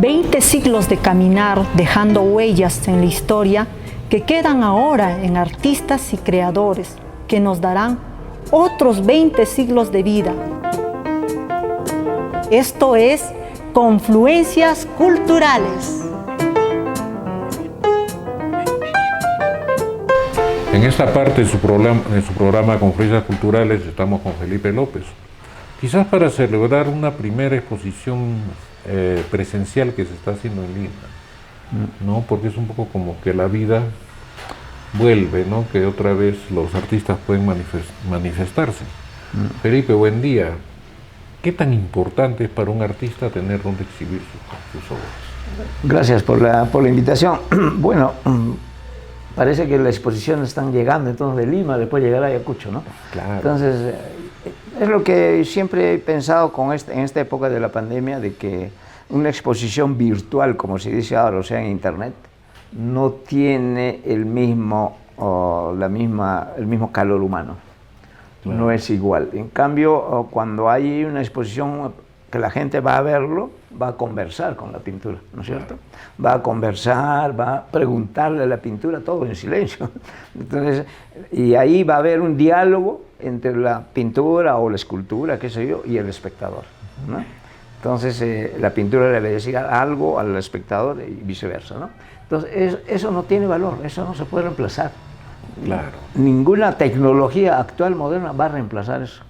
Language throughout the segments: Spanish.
20 siglos de caminar dejando huellas en la historia que quedan ahora en artistas y creadores que nos darán otros 20 siglos de vida. Esto es Confluencias Culturales. En esta parte de su programa Confluencias Culturales estamos con Felipe López. Quizás para celebrar una primera exposición presencial que se está haciendo en Lima, ¿no? Porque es un poco como que la vida vuelve, ¿no? Que otra vez los artistas pueden manifestarse. Felipe, buen día. ¿Qué tan importante es para un artista tener donde exhibir sus obras? Gracias por la invitación. Bueno, parece que las exposiciones están llegando entonces de Lima, después llegará a Ayacucho, ¿no? Claro. Entonces, es lo que siempre he pensado en esta época de la pandemia, de que una exposición virtual, como se dice ahora, o sea, en internet, no tiene el mismo calor humano. Claro. No es igual. En cambio, cuando hay una exposición que la gente va a verlo, va a conversar con la pintura, ¿no es cierto? Va a conversar, va a preguntarle a la pintura, todo en silencio. Entonces, y ahí va a haber un diálogo entre la pintura o la escultura, qué sé yo, y el espectador, ¿no? Entonces, la pintura le debe decir algo al espectador y viceversa, ¿no? Entonces, eso no tiene valor, eso no se puede reemplazar. Claro. Ninguna tecnología actual, moderna, va a reemplazar eso.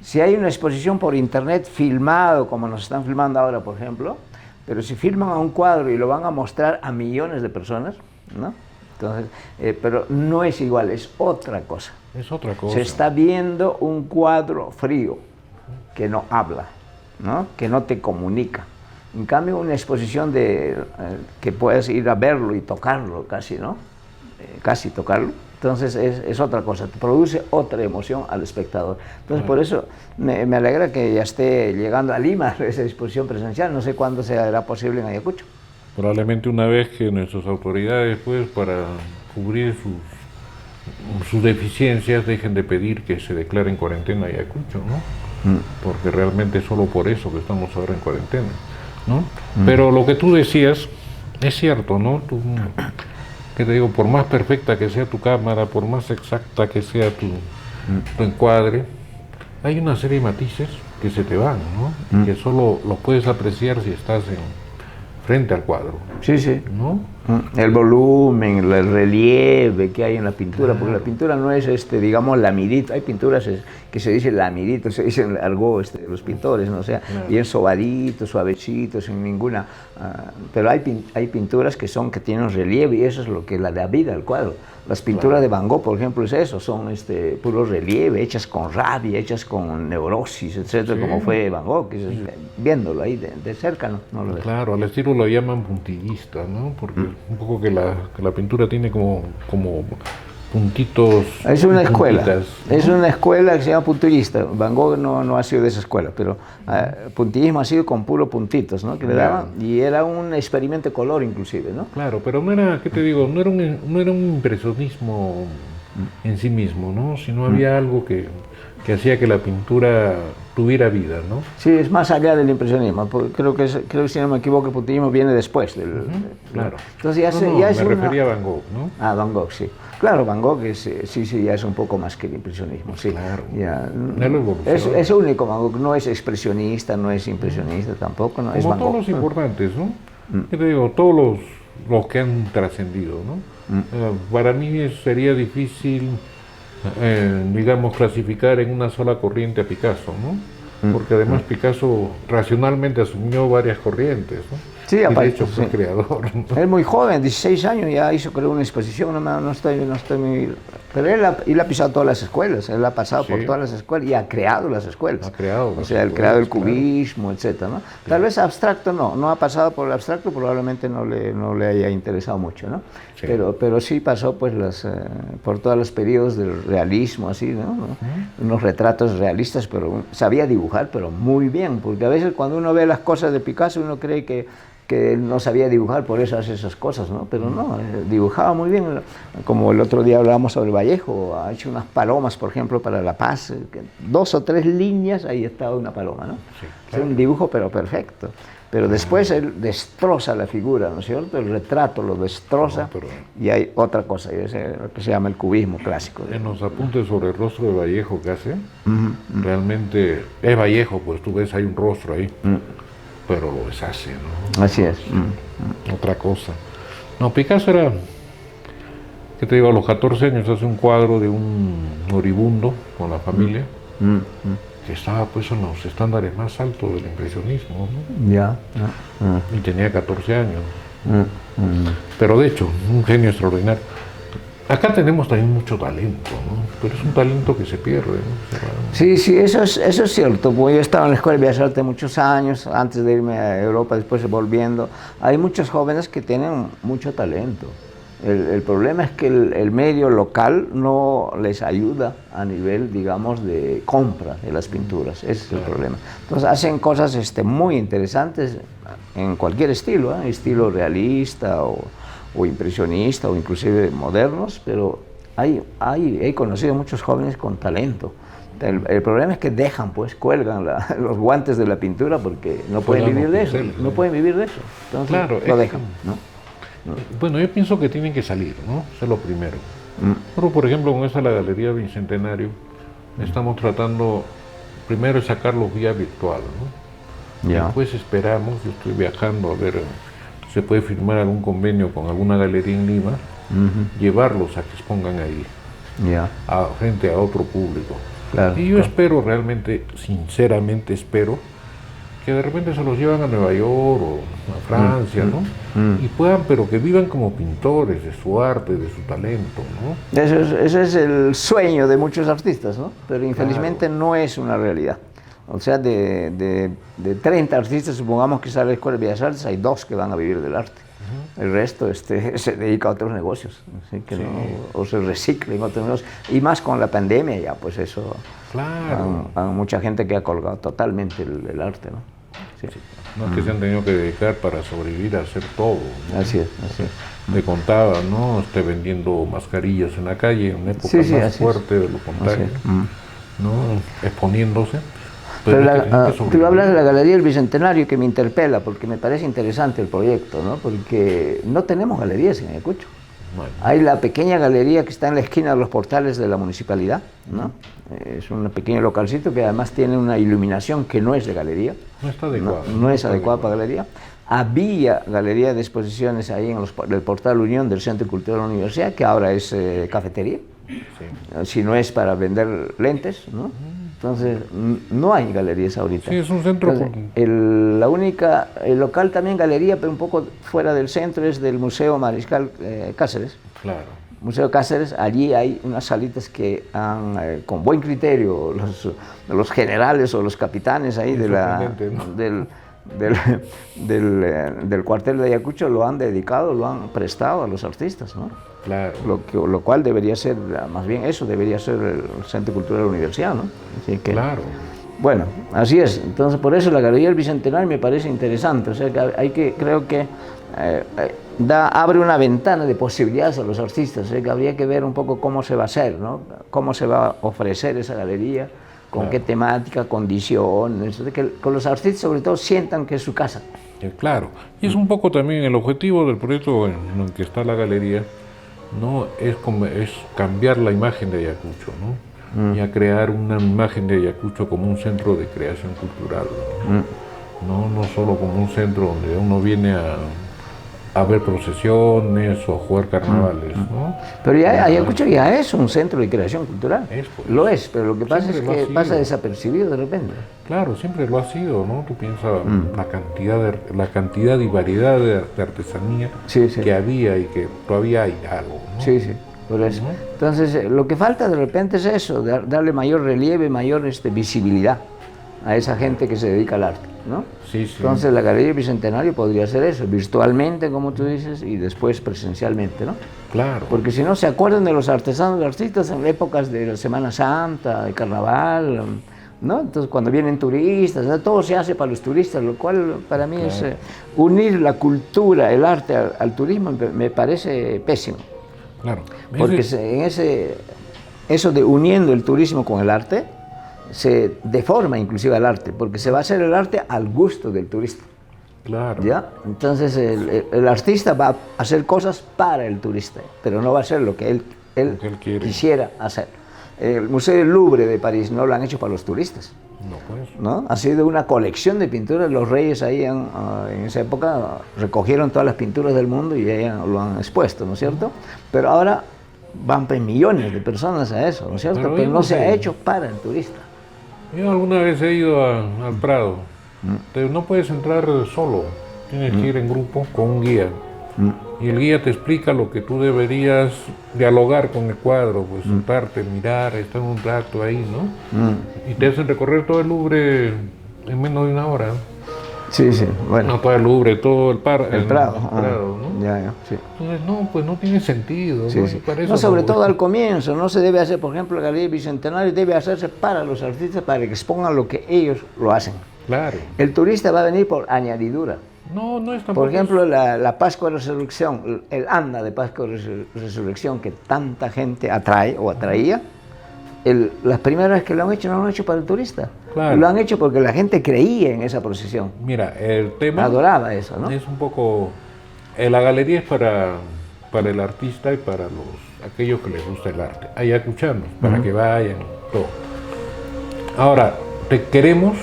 Si hay una exposición por internet filmado, como nos están filmando ahora, por ejemplo, pero si filman a un cuadro y lo van a mostrar a millones de personas, ¿no? Entonces, pero no es igual, es otra cosa. Es otra cosa. Se está viendo un cuadro frío, que no habla, ¿no? Que no te comunica. En cambio, una exposición que puedes ir a verlo y tocarlo casi, ¿no? Casi tocarlo. Entonces es otra cosa, te produce otra emoción al espectador. Entonces por eso me alegra que ya esté llegando a Lima esa exposición presencial, no sé cuándo será posible en Ayacucho. Probablemente una vez que nuestras autoridades, pues, para cubrir sus deficiencias, dejen de pedir que se declare en cuarentena Ayacucho, ¿no? Porque realmente es solo por eso que estamos ahora en cuarentena, ¿no? Pero lo que tú decías es cierto, ¿no? Que te digo, por más perfecta que sea tu cámara, por más exacta que sea tu encuadre, hay una serie de matices que se te van, ¿no? Y que solo los puedes apreciar si estás frente al cuadro. Sí, sí. ¿No? El volumen, el relieve que hay en la pintura, porque la pintura no es, digamos, lamidito. Hay pinturas que se dice lamidito, se dicen algo los pintores, ¿no? O sea, bien sobaditos, suavecitos, sin ninguna... pero hay pinturas que tienen relieve y eso es lo que la da vida al cuadro. Las pinturas de Van Gogh, por ejemplo, es eso, son puro relieve, hechas con rabia, hechas con neurosis, etcétera, como fue Van Gogh, viéndolo ahí de cerca, ¿no? Lo ves. Claro, al estilo lo llaman puntillista, ¿no? Porque un poco que la pintura tiene como puntitos. Es una escuela, puntitas, ¿no? Es una escuela que se llama puntillista. Van Gogh no ha sido de esa escuela, pero puntillismo ha sido con puro puntitos, ¿no? Que le daban, y era un experimento de color inclusive, ¿no? Claro, pero no era, ¿qué te digo? No era un impresionismo en sí mismo, ¿no? Sino había algo que hacía que la pintura tuviera vida, ¿no? Sí, es más allá del impresionismo, creo que si no me equivoco el puntillismo viene después del... Claro. Entonces ya me refería a Van Gogh, ¿no? Ah, Van Gogh, sí. Claro, Van Gogh ya es un poco más que el impresionismo, sí. Claro. Ya, es único, Van Gogh no es expresionista, no es impresionista tampoco, no es Van Gogh. Como todos los importantes, ¿no? ¿Qué te digo? Todos los que han trascendido, ¿no? Para mí sería difícil, digamos, clasificar en una sola corriente a Picasso, ¿no? Porque además Picasso racionalmente asumió varias corrientes, ¿no? Sí, y aparte, de hecho fue creador, ¿no? Es muy joven, 16 años ya creo una exposición, no estoy muy... Pero él ha pisado todas las escuelas, él ha pasado por todas las escuelas y ha creado las escuelas. O sea, él ha creado el cubismo, etcétera, ¿no? Tal vez abstracto no ha pasado por el abstracto, probablemente no le haya interesado mucho, ¿no? Sí. Pero sí pasó pues por todos los periodos del realismo, así, ¿no? Unos retratos realistas, pero sabía dibujar, pero muy bien, porque a veces cuando uno ve las cosas de Picasso uno cree que que él no sabía dibujar, por eso hace esas cosas, ¿no? Pero no, dibujaba muy bien, como el otro día hablábamos sobre Vallejo, ha hecho unas palomas, por ejemplo, para La Paz, 2 o 3 líneas, ahí estaba una paloma, ¿no? Sí, claro. Es un dibujo, pero perfecto. Pero después él destroza la figura, ¿no es cierto? El retrato lo destroza, No, pero y hay otra cosa, y es lo que se llama el cubismo clásico. en los apuntes sobre el rostro de Vallejo que hace, realmente es Vallejo, pues tú ves hay un rostro ahí, pero lo deshace, ¿no? Así es. Otra cosa. No, Picasso era, ¿qué te digo? A los 14 años hace un cuadro de un moribundo con la familia, que estaba pues en los estándares más altos del impresionismo, ¿no? Ya. Y tenía 14 años. Pero de hecho, un genio extraordinario. Acá tenemos también mucho talento, ¿no? Pero es un talento que se pierde, ¿no? Se va. Sí, sí, eso es cierto. Pues yo estaba en la Escuela de Bellas Artes muchos años, antes de irme a Europa, después volviendo. Hay muchos jóvenes que tienen mucho talento. El problema es que el medio local no les ayuda a nivel, digamos, de compra de las pinturas. Ese es el problema. Entonces hacen cosas muy interesantes en cualquier estilo, estilo realista o impresionista o inclusive modernos, pero he conocido muchos jóvenes con talento. El problema es que dejan, pues, cuelgan los guantes de la pintura porque no pueden vivir de eso, no pueden vivir de eso. Entonces Claro, lo dejan, ¿no? Bueno, yo pienso que tienen que salir, ¿no? Eso es lo primero. Pero, por ejemplo, con esta la Galería Bicentenario, estamos tratando primero de sacarlos vía virtual, ¿no? Ya. Después esperamos, yo estoy viajando a ver si se puede firmar algún convenio con alguna galería en Lima, llevarlos a que expongan ahí, Ya. frente a otro público. Claro, Y yo espero realmente, sinceramente espero, que de repente se los llevan a Nueva York o a Francia, ¿no? Y puedan, pero que vivan como pintores de su arte, de su talento, ¿no? Ese es el sueño de muchos artistas, ¿no? Pero infelizmente no es una realidad. O sea, de 30 artistas, supongamos que sale la Escuela de Bellas Artes, hay 2 que van a vivir del arte. El resto se dedica a otros negocios, así que o se recicla en otros negocios. Y más con la pandemia ya, pues eso, Claro. hay mucha gente que ha colgado totalmente el arte, ¿no? Sí. No es que se han tenido que dedicar para sobrevivir a hacer todo, ¿no? Así es, así es. Te contaba, ¿no? Vendiendo mascarillas en la calle, en una época Sí, sí, más así fuerte de lo Así contrario, es. ¿no? Exponiéndose. Pero es que tienen que tú sobrevivir. hablas de la Galería del Bicentenario, que me interpela, porque me parece interesante el proyecto, ¿no? Porque no tenemos galerías en Ayacucho. Bueno, Hay la pequeña galería que está en la esquina de los portales de la municipalidad, ¿no? Es un pequeño localcito que además tiene una iluminación que no es de galería. no está adecuado. No es adecuada para galería. Había galería de exposiciones ahí en el portal Unión del Centro Cultural de la Universidad, que ahora es cafetería, Sí. si no es para vender lentes, ¿no? Entonces, no hay galerías ahorita. Sí, es un centro. Entonces, el local también galería, pero un poco fuera del centro, es del Museo Mariscal Cáceres. Claro. Museo Cáceres, allí hay unas salitas que han, con buen criterio, los generales o los capitanes ahí ¿no? del cuartel de Ayacucho lo han dedicado, lo han prestado a los artistas, ¿no? Claro. Lo cual debería ser, más bien eso, debería ser el Centro Cultural de la Universidad, ¿no? Así que, Claro. bueno, así es. Entonces, por eso la Galería del Bicentenario me parece interesante. O sea, que creo que abre una ventana de posibilidades a los artistas. O sea, que habría que ver un poco cómo se va a hacer, ¿no? Cómo se va a ofrecer esa galería, con qué temática, condiciones, de que los artistas sobre todo sientan que es su casa. Claro. Y es un poco también el objetivo del proyecto en el que está la galería, ¿no? Es cambiar la imagen de Ayacucho, ¿no? Y a crear una imagen de Ayacucho como un centro de creación cultural, ¿no? No solo como un centro donde uno viene a ver procesiones o a jugar carnavales, ¿no? Pero ya Ayacucho ya es un centro de creación cultural. Pues. Lo es, pero lo que pasa es Siempre lo que ha pasa sido. desapercibido de repente. Claro, siempre lo ha sido, ¿no? Tú piensas la cantidad y variedad de artesanía Sí, sí. que había y que todavía hay algo, ¿no? Sí, sí, por eso. Entonces, lo que falta de repente es eso, darle mayor relieve, mayor visibilidad a esa gente que se dedica al arte, ¿no? Sí, sí. Entonces, la Galería Bicentenario podría hacer eso, virtualmente, como tú dices, y después presencialmente, ¿no? Claro. Porque si no, se acuerdan de los artesanos, de artistas en épocas de la Semana Santa, de Carnaval, ¿no? Entonces, cuando vienen turistas, ¿no? Todo se hace para los turistas, lo cual para mí es unir la cultura, el arte al turismo, me parece pésimo. Claro. Porque eso de uniendo el turismo con el arte, se deforma inclusive el arte, porque se va a hacer el arte al gusto del turista. Claro. ¿Ya? Entonces el artista va a hacer cosas para el turista, pero no va a hacer lo que él quisiera hacer. El Museo del Louvre de París no lo han hecho para los turistas. No, pues. ¿No? Ha sido una colección de pinturas. Los reyes ahí en esa época recogieron todas las pinturas del mundo y ahí lo han expuesto, ¿no es cierto? Pero ahora van pues, millones de personas a eso, ¿no es cierto? Pero no se ha hecho para el turista. Yo alguna vez he ido al Prado. No puedes entrar solo, tienes que ir en grupo con un guía. Y el guía te explica lo que tú deberías dialogar con el cuadro, pues sentarte, mirar, estar un rato ahí, ¿no? Y te hacen recorrer todo el Louvre en menos de una hora. Sí, sí, bueno. No todo el Louvre, todo el Prado. El Prado, ¿no? Ya, sí. Entonces, no, pues no tiene sentido. Sí, ¿no? sí. Para eso No, sobre todo al comienzo, no se debe hacer, por ejemplo, la Galería Bicentenario debe hacerse para los artistas, para que expongan lo que ellos lo hacen. Claro. El turista va a venir por añadidura. No, no es tampoco. Por ejemplo, la Pascua de Resurrección, el anda de Pascua de Resurrección que tanta gente atrae o atraía, las primeras veces que lo han hecho no lo han hecho para el turista. Claro. Lo han hecho porque la gente creía en esa procesión. Mira, el tema adoraba eso, ¿no? Es un poco... la galería es para el artista y para aquellos que les gusta el arte. Ayacuchanos, para que vayan, todo. Ahora, queremos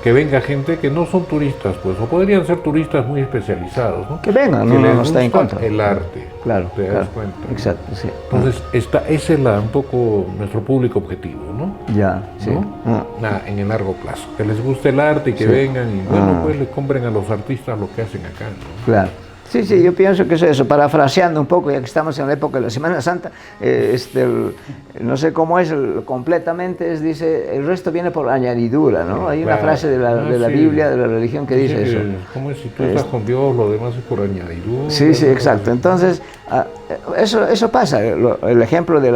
que venga gente que no son turistas, pues, o podrían ser turistas muy especializados, ¿no? Que vengan, que no está en contra. El arte, claro, ¿te das claro, cuenta? exacto, sí. Entonces, ese es un poco nuestro público objetivo, ¿no? Ya, sí. ¿No? En el largo plazo. Que les guste el arte y que vengan y, bueno, pues le compren a los artistas lo que hacen acá, ¿no? Claro. Sí, sí, yo pienso que es eso, parafraseando un poco, ya que estamos en la época de la Semana Santa, no sé cómo es completamente, dice, el resto viene por añadidura, ¿no? Hay una frase de la Biblia, de la religión que dice eso. ¿Cómo es? Si tú estás con Dios, lo demás es por añadidura. Sí, sí, exacto. Entonces, eso pasa, el ejemplo de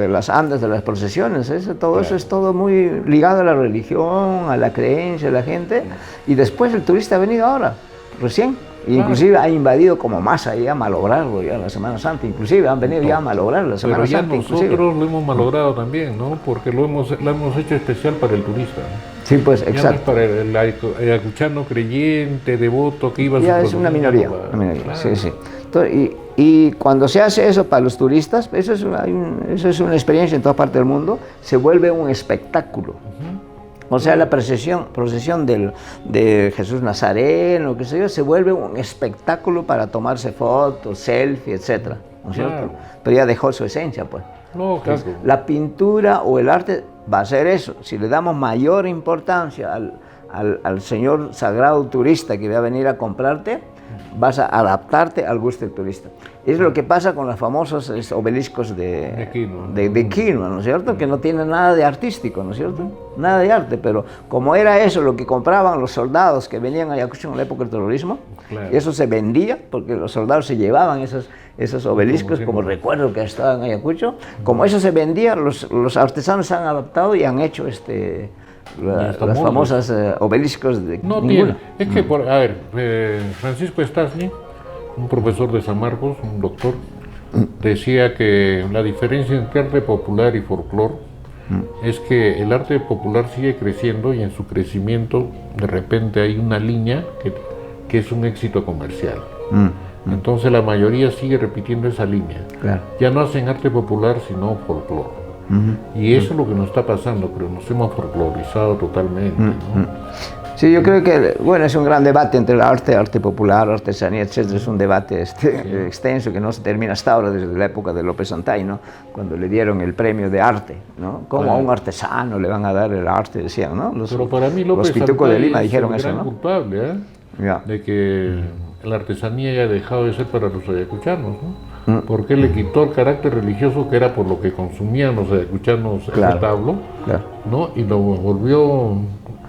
las andas, de las procesiones, todo eso es todo muy ligado a la religión, a la creencia de la gente, y después el turista ha venido ahora, recién. Inclusive ha invadido como masa ya a malograrlo ya la Semana Santa, inclusive han venido ya a malograr la Semana Santa. Pero ya nosotros lo hemos malogrado también, ¿no? Porque lo hemos hecho especial para el turista. Sí, pues, ya exacto. No es para el ayacuchano creyente, devoto, que iba a ya es una minoría, claro. Sí, sí. Entonces, y cuando se hace eso para los turistas, eso es una experiencia en toda parte del mundo, se vuelve un espectáculo. O sea, la procesión de Jesús Nazareno, qué sé yo, se vuelve un espectáculo para tomarse fotos, selfies, etc. ¿No es cierto? Pero ya dejó su esencia, pues. No, claro. La pintura o el arte va a ser eso. Si le damos mayor importancia al señor sagrado turista que va a venir a comprarte, vas a adaptarte al gusto del turista. Es lo que pasa con los famosos obeliscos de Quinoa, ¿no es cierto? Que no tienen nada de artístico, ¿no es cierto? Nada de arte, pero como era eso lo que compraban los soldados que venían a Ayacucho en la época del terrorismo, eso se vendía porque los soldados se llevaban esos obeliscos como recuerdo que estaban en Ayacucho. Como eso se vendía, los artesanos se han adaptado y han hecho las famosas obeliscos de ninguna. Es que, a ver, Francisco Stasny, un profesor de San Marcos, un doctor, decía que la diferencia entre arte popular y folclore es que el arte popular sigue creciendo y en su crecimiento de repente hay una línea que es un éxito comercial. Entonces la mayoría sigue repitiendo esa línea. Claro. Ya no hacen arte popular sino folclore. Y eso es lo que nos está pasando, pero nos hemos folclorizado totalmente, ¿no? Sí, yo creo que, bueno, es un gran debate entre el arte popular, artesanía, etc. Es un debate extenso que no se termina hasta ahora, desde la época de López Santay, ¿no? Cuando le dieron el premio de arte, ¿no? ¿Cómo a un artesano le van a dar el arte? Decían, ¿no? Pero para mí López Santay Pitucos de Lima dijeron es el eso, gran ¿no? culpable, de que la artesanía haya dejado de ser para los ayacuchanos, ¿no? Porque él le quitó el carácter religioso que era por lo que consumían los ayacuchanos el retablo, ¿no? Y lo volvió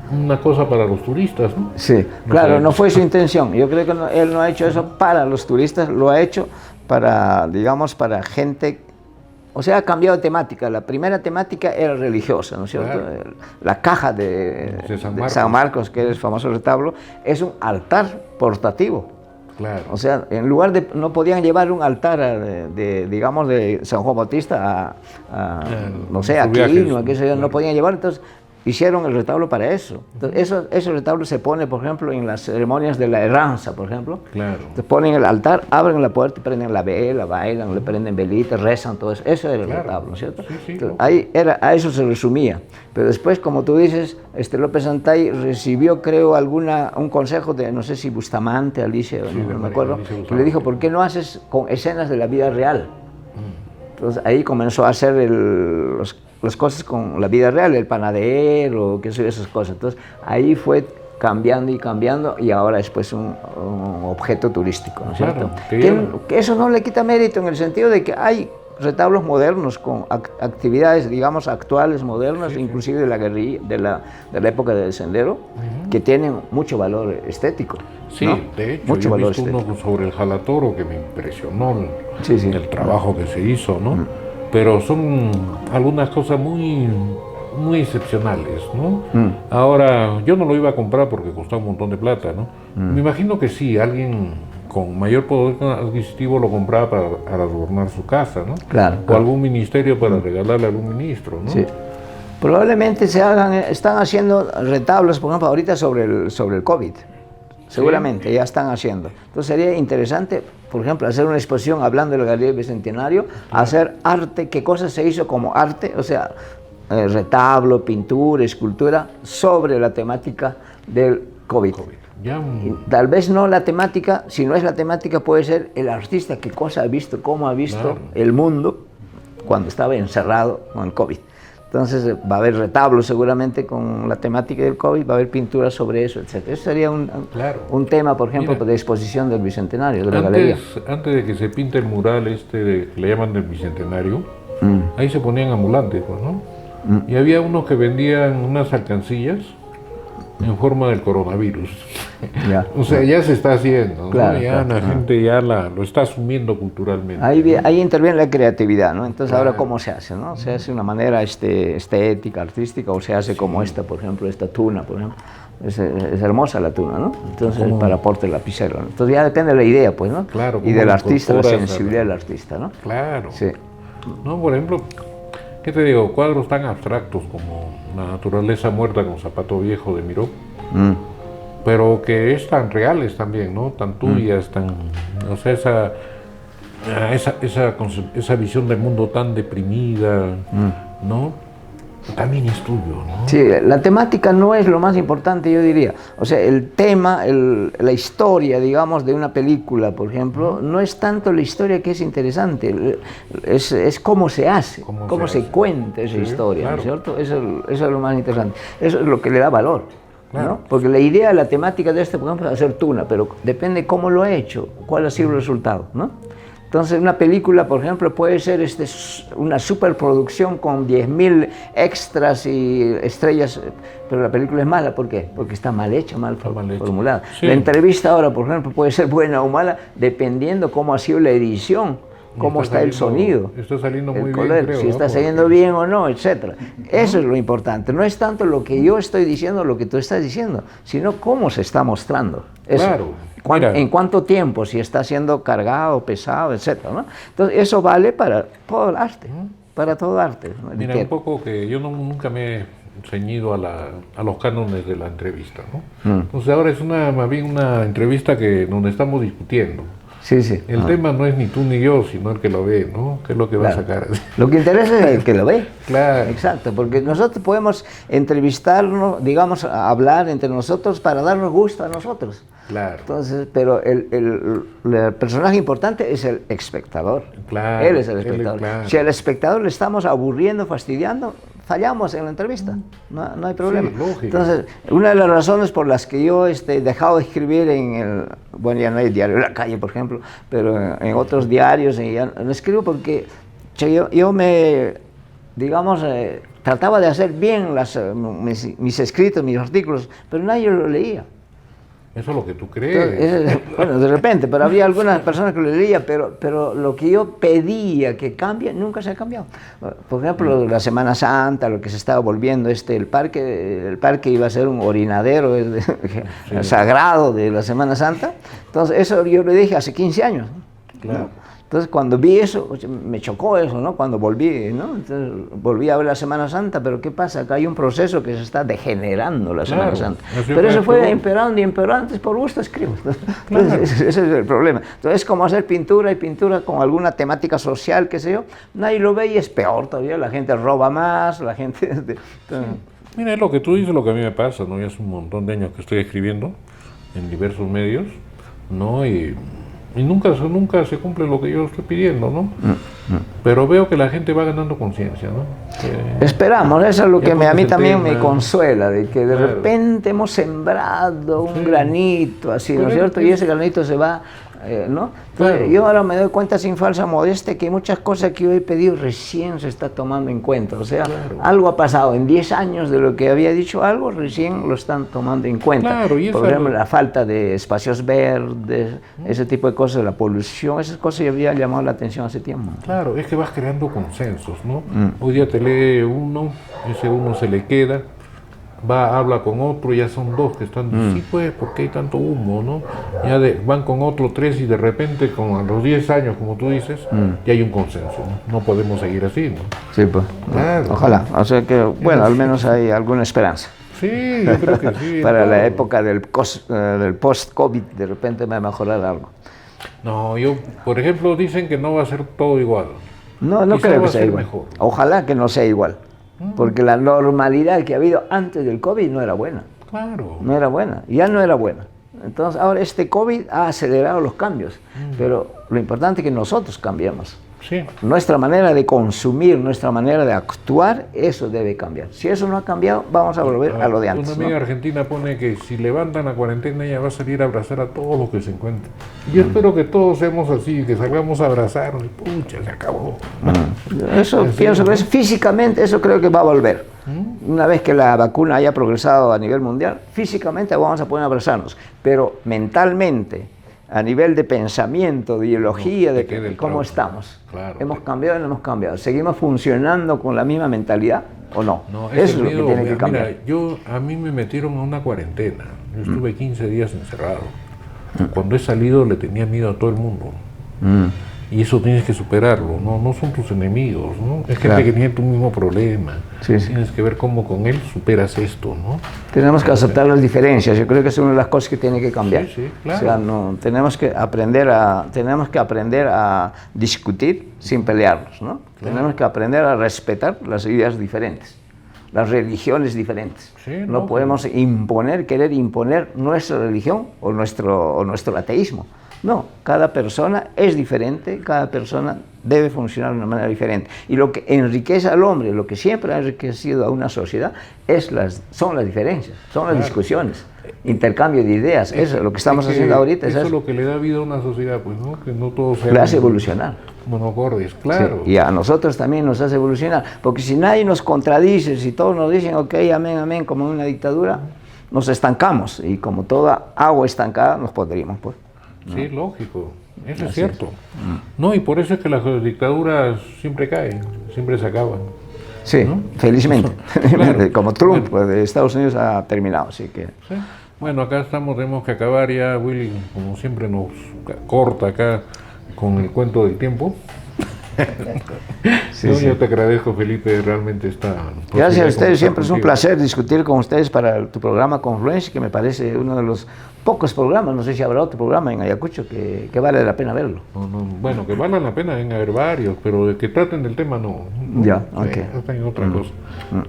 una cosa para los turistas, ¿no? Sí, claro, no fue su intención. Yo creo que él no ha hecho eso para los turistas, lo ha hecho para, digamos, para gente o sea, ha cambiado de temática. La primera temática era religiosa, ¿no es cierto? Claro. La caja de San Marcos, que es el famoso retablo, es un altar portativo. Claro. O sea, en lugar de, no podían llevar un altar digamos, de San Juan Bautista no sé, aquí, no podían llevar, entonces hicieron el retablo para eso. Entonces, ese retablo se pone, por ejemplo, en las ceremonias de la herranza, por ejemplo. Claro. Entonces ponen el altar, abren la puerta, prenden la vela, bailan, le prenden velitas, rezan, todo eso. Eso era el retablo, ¿no es cierto? Sí, Entonces, ahí a eso se resumía. Pero después, como tú dices, López Antay recibió, creo, un consejo de, no sé si Bustamante, Alicia, no me acuerdo, que le dijo, ¿por qué no haces con escenas de la vida real? Entonces ahí comenzó a hacer las cosas con la vida real, el panadero, qué sé, esas cosas. Entonces ahí fue cambiando y cambiando y ahora es pues un objeto turístico, ¿no es cierto? Que eso no le quita mérito en el sentido de que hay retablos modernos con actividades, digamos, actuales, modernas, inclusive de la guerrilla, de la época del sendero, que tienen mucho valor estético. Sí, ¿no? de hecho, mucho yo he valor visto estético. uno sobre el Jalatoro que me impresionó el trabajo que se hizo, ¿no? Pero son algunas cosas muy excepcionales, ¿no? Ahora, yo no lo iba a comprar porque costaba un montón de plata, ¿no? Me imagino que sí, alguien con mayor poder adquisitivo lo compraba para adornar su casa, ¿no? Claro. O algún ministerio para regalarle a algún ministro, ¿no? Sí. Probablemente están haciendo retablos, por ejemplo, ahorita sobre el COVID. Seguramente, ya están haciendo. Entonces sería interesante, por ejemplo, hacer una exposición hablando de la Galería del Bicentenario, hacer arte, qué cosas se hizo como arte, o sea, retablo, pintura, escultura, sobre la temática del COVID. Tal vez no la temática, si no es la temática puede ser el artista, qué cosa ha visto, cómo ha visto el mundo cuando estaba encerrado con el COVID. Entonces va a haber retablos seguramente con la temática del COVID, va a haber pinturas sobre eso, etc. Eso sería un tema, por ejemplo, de exposición del Bicentenario, de la galería. Antes de que se pinte el mural que le llaman del Bicentenario, ahí se ponían ambulantes, pues, ¿no? Y había unos que vendían unas alcancillas en forma del coronavirus. O sea, ya se está haciendo, ¿no? La gente ya lo está asumiendo culturalmente. Ahí interviene la creatividad, ¿no? Entonces ahora ¿cómo se hace, no? ¿Se hace de una manera estética, artística, o se hace como esta, por ejemplo, esta tuna, por ejemplo? Es hermosa la tuna, ¿no? Entonces para porte lapicero, ¿no? Entonces ya depende de la idea, pues, ¿no? Claro. Y del artista, la sensibilidad del artista, ¿no? Claro. Sí. No, por ejemplo, ¿qué te digo? Cuadros tan abstractos como La naturaleza muerta con zapato viejo de Miró, pero que es tan reales también, ¿no? Tan tuyas, o sea, esa visión del mundo tan deprimida, ¿no? También es tuyo, ¿no? Sí, la temática no es lo más importante, yo diría. O sea, el tema, la historia, digamos, de una película, por ejemplo, no es tanto la historia que es interesante, es cómo se hace, cómo se cuenta esa historia, ¿no es cierto? Eso es lo más interesante, eso es lo que le da valor, ¿no? Porque la idea, la temática de por ejemplo, es hacer tuna, pero depende cómo lo ha hecho, cuál ha sido el resultado, ¿no? Entonces una película, por ejemplo, puede ser una superproducción con 10.000 extras y estrellas, pero la película es mala, ¿por qué? Porque está mal hecha, mal formulada. Sí. La entrevista ahora, por ejemplo, puede ser buena o mala, dependiendo cómo ha sido la edición, cómo está el sonido, está saliendo muy color, bien, creo, si está saliendo bien o no, etc. Eso es lo importante. No es tanto lo que yo estoy diciendo, lo que tú estás diciendo, sino cómo se está mostrando. Eso. Claro. En cuánto tiempo, si está siendo cargado, pesado, etc. ¿no? Entonces, eso vale para todo el arte, para todo arte. ¿no? Mira, un poco que yo nunca me he ceñido a los cánones de la entrevista, ¿no? Entonces, ahora es más bien una entrevista donde estamos discutiendo. Sí, sí. El tema no es ni tú ni yo, sino el que lo ve, ¿no? ¿Qué es lo que va a sacar? Lo que interesa es el que lo ve. Claro. Exacto, porque nosotros podemos entrevistarnos, digamos, hablar entre nosotros para darnos gusto a nosotros. Claro. Entonces, pero el personaje importante es el espectador. Claro. Él es el espectador. Claro. Si al espectador le estamos aburriendo, fastidiando, fallamos en la entrevista. No hay problema. Sí, lógico. Entonces, una de las razones por las que yo he dejado de escribir bueno, ya no hay diario La Calle, por ejemplo, pero en otros diarios, ya no escribo porque yo me, digamos, trataba de hacer bien mis escritos, mis artículos, pero nadie lo leía. Eso es lo que tú crees. Entonces, bueno, de repente, pero había algunas personas que lo leía, pero lo que yo pedía que cambie, nunca se ha cambiado. Por ejemplo, la Semana Santa, lo que se estaba volviendo, el parque iba a ser un orinadero sagrado de la Semana Santa. Entonces, eso yo lo dije hace 15 años. Claro. ¿No? Entonces, cuando vi eso, me chocó eso, ¿no? Cuando volví, ¿no? Entonces, volví a ver la Semana Santa, pero ¿qué pasa? Acá hay un proceso que se está degenerando la Semana Santa. Pero eso fue empeorando y empeorando, entonces por gusto escribo. Entonces, ese es el problema. Entonces, es como hacer pintura y pintura con alguna temática social, qué sé yo, nadie lo ve y es peor todavía, la gente roba más, la gente... Mira, es lo que tú dices, lo que a mí me pasa, ¿no? Ya hace un montón de años que estoy escribiendo en diversos medios, ¿no? Y nunca se cumple lo que yo estoy pidiendo, ¿no? Pero veo que la gente va ganando conciencia, ¿no? Esperamos, eso es lo que a mí también me consuela, de que de repente hemos sembrado un granito, así, ¿no es cierto? Y ese granito se va, ¿no? Entonces, yo ahora me doy cuenta sin falsa modestia que muchas cosas que yo he pedido recién se está tomando en cuenta, o sea, algo ha pasado, en 10 años de lo que había dicho algo, recién lo están tomando en cuenta. Por ejemplo, la falta de espacios verdes, ese tipo de cosas, la polución, esas cosas ya había llamado la atención hace tiempo. Claro, es que vas creando consensos, ¿no? Hoy día te lee uno, ese uno se le queda, habla con otro, ya son dos que están, sí pues, ¿por qué hay tanto humo, no? Ya van con otro 3 y de repente, a los 10 años, como tú dices, ya hay un consenso, ¿no? No podemos seguir así, ¿no? Sí, pues, claro. Ojalá, o sea que, bueno, al menos hay alguna esperanza. Sí, yo creo que sí. Para la época del post-COVID, de repente va a mejorar algo. No, por ejemplo, dicen que no va a ser todo igual. No creo que sea igual. Mejor. Ojalá que no sea igual. Porque la normalidad que ha habido antes del COVID no era buena. Claro. No era buena, ya no era buena. Entonces ahora este COVID ha acelerado los cambios, pero lo importante es que nosotros cambiemos. Sí. Nuestra manera de consumir, nuestra manera de actuar, eso debe cambiar. Si eso no ha cambiado, vamos a volver a lo de antes. Una amiga argentina pone que si levantan la cuarentena ella va a salir a abrazar a todos los que se encuentren. Yo espero que todos seamos así, que salgamos a abrazar y pucha, se acabó. Eso pienso que físicamente eso creo que va a volver. Una vez que la vacuna haya progresado a nivel mundial, físicamente vamos a poder abrazarnos, pero mentalmente, a nivel de pensamiento, de ideología, de cómo estamos. Claro, ¿Hemos cambiado o no hemos cambiado? ¿Seguimos funcionando con la misma mentalidad o no? No, eso es lo que tiene que cambiar. Mira, a mí me metieron a una cuarentena. Yo estuve 15 días encerrado. Cuando he salido le tenía miedo a todo el mundo. Y eso tienes que superarlo, no son tus enemigos, ¿no? Es gente que tiene tu mismo problema. Tienes que ver cómo con él superas esto, ¿no? Tenemos que aceptar las diferencias, yo creo que es una de las cosas que tiene que cambiar. Sí, claro. O sea, tenemos que aprender a discutir sin pelearnos, ¿no? Tenemos que aprender a respetar las ideas diferentes, las religiones diferentes. No podemos querer imponer nuestra religión o nuestro ateísmo. No, cada persona es diferente, cada persona debe funcionar de una manera diferente. Y lo que enriquece al hombre, lo que siempre ha enriquecido a una sociedad, son las diferencias, son las discusiones, intercambio de ideas. Eso es lo que estamos haciendo ahorita. Eso es lo que le da vida a una sociedad, pues, ¿no? Que no todo sea... Le hace evolucionar. Monocordes, claro. Sí, y a nosotros también nos hace evolucionar, porque si nadie nos contradice, si todos nos dicen, ok, amén, amén, como en una dictadura, nos estancamos, y como toda agua estancada, nos podrimos, pues. Sí, lógico, eso es cierto. No, y por eso es que las dictaduras siempre caen, siempre se acaban. Sí, ¿no? Felizmente. Claro. Como Trump, pues, de Estados Unidos ha terminado, así que... Sí. Bueno, acá tenemos que acabar ya, Willy, como siempre nos corta acá con el cuento del tiempo. Yo te agradezco, Felipe, realmente Gracias a ustedes, siempre es un placer discutir con ustedes para tu programa Confluencia, que me parece uno de los pocos programas, no sé si habrá otro programa en Ayacucho que vale la pena verlo. Bueno, que vale la pena en haber varios, pero de que traten del tema no. Ya, ok. Están en otra cosa,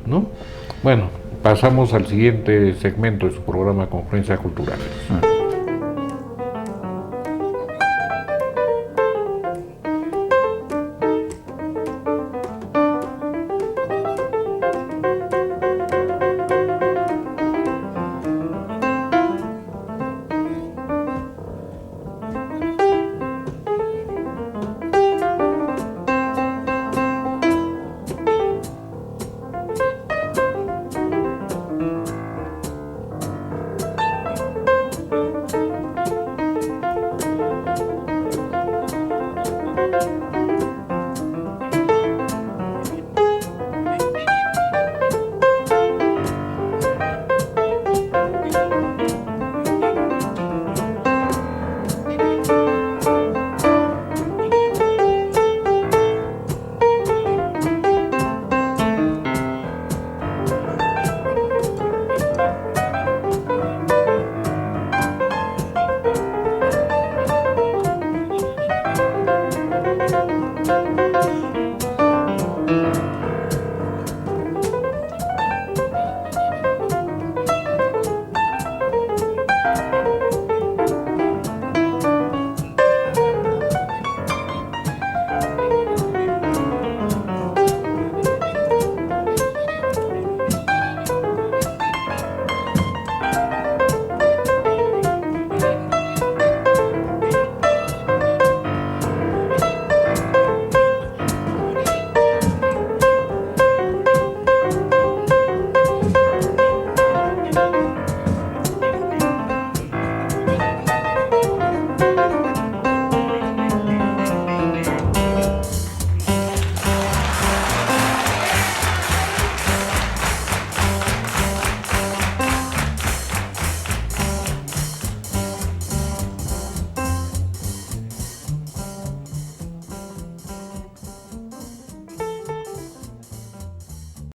¿no? Bueno, pasamos al siguiente segmento de su programa Confluencias Culturales.